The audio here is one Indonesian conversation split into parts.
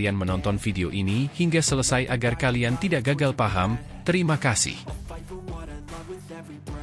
kalian menonton video ini hingga selesai agar kalian tidak gagal paham. Terima kasih.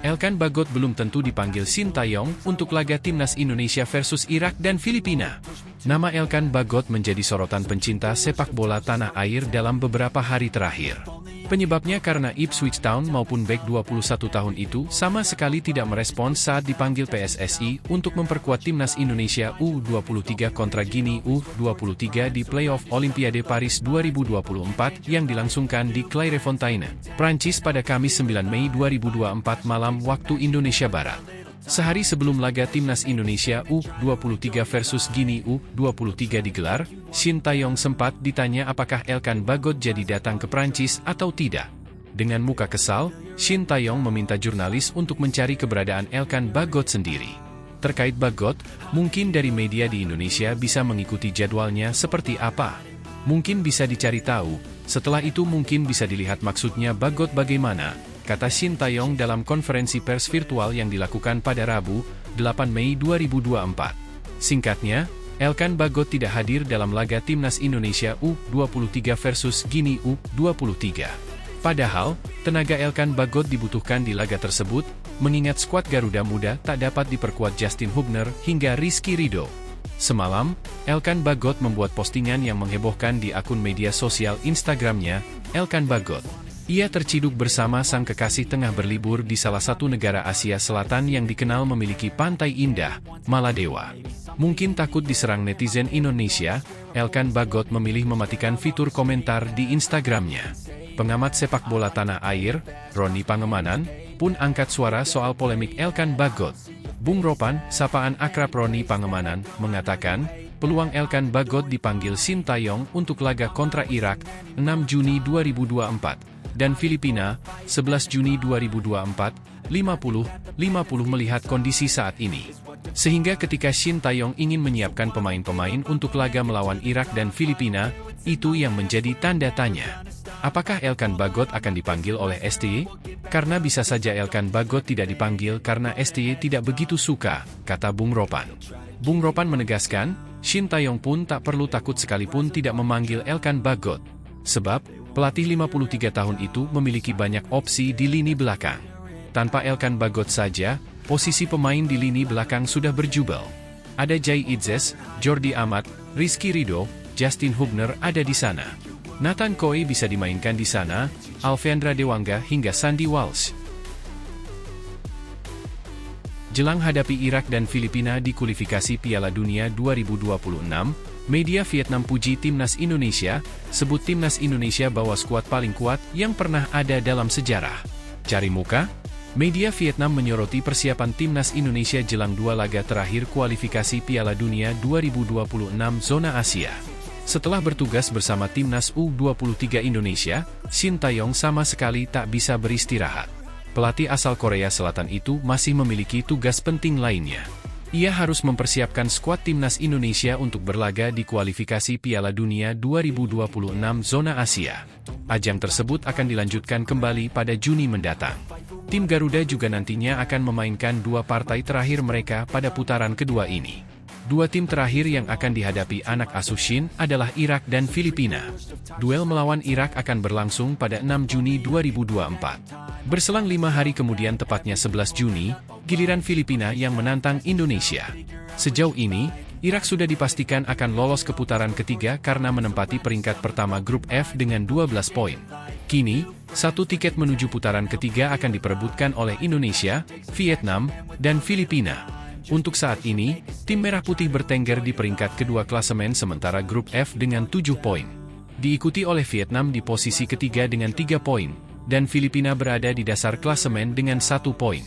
Elkan Bagot belum tentu dipanggil Sintayong untuk laga Timnas Indonesia versus Irak dan Filipina. Nama Elkan Bagot menjadi sorotan pencinta sepak bola tanah air dalam beberapa hari terakhir. Penyebabnya karena Ipswich Town maupun bek 21 tahun itu sama sekali tidak merespons saat dipanggil PSSI untuk memperkuat Timnas Indonesia U23 kontra Guinea U23 di playoff Olimpiade Paris 2024 yang dilangsungkan di Clairefontaine, Prancis pada Kamis 9 Mei 2024 malam waktu Indonesia Barat. Sehari sebelum laga Timnas Indonesia U23 versus Guinea U23 digelar, Sintayong sempat ditanya apakah Elkan Bagot jadi datang ke Prancis atau tidak. Dengan muka kesal, Sintayong meminta jurnalis untuk mencari keberadaan Elkan Bagot sendiri. Terkait Bagot, mungkin dari media di Indonesia bisa mengikuti jadwalnya seperti apa. Mungkin bisa dicari tahu, setelah itu mungkin bisa dilihat maksudnya Bagot bagaimana, kata Sintayong dalam konferensi pers virtual yang dilakukan pada Rabu, 8 Mei 2024. Singkatnya, Elkan Bagot tidak hadir dalam laga Timnas Indonesia U23 versus Guinea U23. Padahal, tenaga Elkan Bagot dibutuhkan di laga tersebut, mengingat skuad Garuda Muda tak dapat diperkuat Justin Hubner hingga Rizky Ridho. Semalam, Elkan Bagot membuat postingan yang menghebohkan di akun media sosial Instagramnya, Elkan Bagot. Ia terciduk bersama sang kekasih tengah berlibur di salah satu negara Asia Selatan yang dikenal memiliki pantai indah, Maladewa. Mungkin takut diserang netizen Indonesia, Elkan Bagot memilih mematikan fitur komentar di Instagramnya. Pengamat sepak bola tanah air, Roni Pangemanan, pun angkat suara soal polemik Elkan Bagot. Bung Ropan, sapaan akrab Roni Pangemanan, mengatakan, peluang Elkan Bagot dipanggil Sintayong untuk laga kontra Irak, 6 Juni 2024. Dan Filipina, 11 Juni 2024, 50-50 melihat kondisi saat ini. Sehingga ketika Sintayong ingin menyiapkan pemain-pemain untuk laga melawan Irak dan Filipina, itu yang menjadi tanda tanya. Apakah Elkan Bagot akan dipanggil oleh STY? Karena bisa saja Elkan Bagot tidak dipanggil karena STY tidak begitu suka, kata Bung Ropan. Bung Ropan menegaskan, Sintayong pun tak perlu takut sekalipun tidak memanggil Elkan Bagot. Sebab, pelatih 53 tahun itu memiliki banyak opsi di lini belakang. Tanpa Elkan Bagot saja, posisi pemain di lini belakang sudah berjubel. Ada Jai Idzes, Jordi Amat, Rizky Ridho, Justin Hubner ada di sana. Nathan Koi bisa dimainkan di sana, Alfeandra Dewangga hingga Sandy Walsh. Jelang hadapi Irak dan Filipina di kualifikasi Piala Dunia 2026, media Vietnam puji Timnas Indonesia, sebut Timnas Indonesia bawa skuad paling kuat yang pernah ada dalam sejarah. Cari muka? Media Vietnam menyoroti persiapan Timnas Indonesia jelang dua laga terakhir kualifikasi Piala Dunia 2026 zona Asia. Setelah bertugas bersama Timnas U23 Indonesia, Sintayong sama sekali tak bisa beristirahat. Pelatih asal Korea Selatan itu masih memiliki tugas penting lainnya. Ia harus mempersiapkan skuad Timnas Indonesia untuk berlaga di kualifikasi Piala Dunia 2026 zona Asia. Ajang tersebut akan dilanjutkan kembali pada Juni mendatang. Tim Garuda juga nantinya akan memainkan dua partai terakhir mereka pada putaran kedua ini. Dua tim terakhir yang akan dihadapi anak asuh Shin adalah Irak dan Filipina. Duel melawan Irak akan berlangsung pada 6 Juni 2024. Berselang 5 hari kemudian tepatnya 11 Juni, giliran Filipina yang menantang Indonesia. Sejauh ini, Irak sudah dipastikan akan lolos ke putaran ketiga karena menempati peringkat pertama grup F dengan 12 poin. Kini, satu tiket menuju putaran ketiga akan diperebutkan oleh Indonesia, Vietnam, dan Filipina. Untuk saat ini, tim Merah Putih bertengger di peringkat kedua klasemen sementara grup F dengan 7 poin. Diikuti oleh Vietnam di posisi ketiga dengan 3 poin, dan Filipina berada di dasar klasemen dengan 1 poin.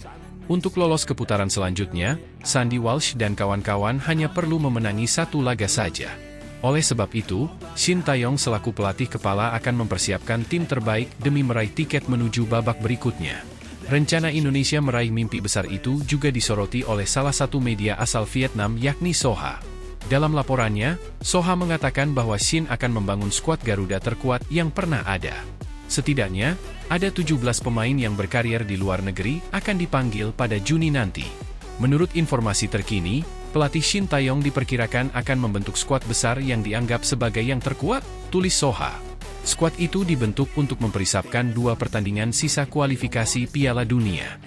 Untuk lolos ke putaran selanjutnya, Sandy Walsh dan kawan-kawan hanya perlu memenangi satu laga saja. Oleh sebab itu, Sintayong selaku pelatih kepala akan mempersiapkan tim terbaik demi meraih tiket menuju babak berikutnya. Rencana Indonesia meraih mimpi besar itu juga disoroti oleh salah satu media asal Vietnam yakni Soha. Dalam laporannya, Soha mengatakan bahwa Shin akan membangun skuad Garuda terkuat yang pernah ada. Setidaknya, ada 17 pemain yang berkarier di luar negeri akan dipanggil pada Juni nanti. Menurut informasi terkini, Pelatih Shin Tae-yong diperkirakan akan membentuk skuad besar yang dianggap sebagai yang terkuat, tulis Soha. Skuad itu dibentuk untuk memperisapkan 2 pertandingan sisa kualifikasi Piala Dunia.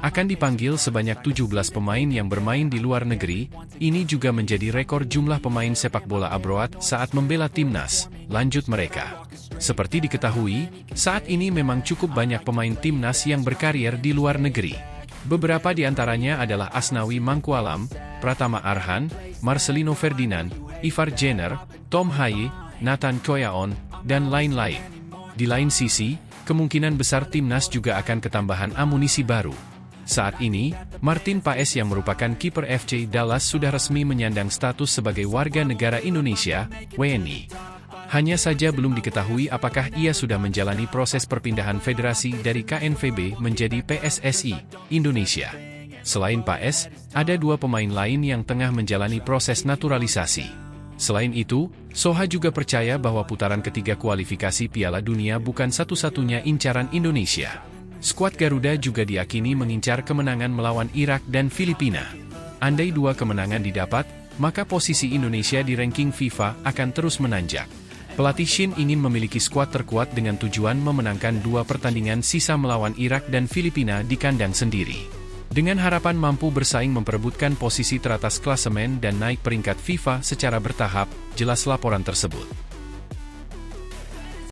Akan dipanggil sebanyak 17 pemain yang bermain di luar negeri, ini juga menjadi rekor jumlah pemain sepak bola abroad saat membela timnas, lanjut mereka. Seperti diketahui, saat ini memang cukup banyak pemain timnas yang berkarier di luar negeri. Beberapa di antaranya adalah Asnawi Mangkualam, Pratama Arhan, Marcelino Ferdinand, Ivar Jenner, Tom Haye, Nathan Choyaon, dan lain-lain. Di lain sisi, kemungkinan besar timnas juga akan ketambahan amunisi baru. Saat ini, Martin Paes yang merupakan kiper FC Dallas sudah resmi menyandang status sebagai warga negara Indonesia, WNI. Hanya saja belum diketahui apakah ia sudah menjalani proses perpindahan federasi dari KNVB menjadi PSSI Indonesia. Selain Paes, ada 2 pemain lain yang tengah menjalani proses naturalisasi. Selain itu, Soha juga percaya bahwa putaran ketiga kualifikasi Piala Dunia bukan satu-satunya incaran Indonesia. Skuad Garuda juga diyakini mengincar kemenangan melawan Irak dan Filipina. Andai 2 kemenangan didapat, maka posisi Indonesia di ranking FIFA akan terus menanjak. Pelatih Shin ingin memiliki skuad terkuat dengan tujuan memenangkan 2 pertandingan sisa melawan Irak dan Filipina di kandang sendiri. Dengan harapan mampu bersaing memperebutkan posisi teratas klasemen dan naik peringkat FIFA secara bertahap, jelas laporan tersebut.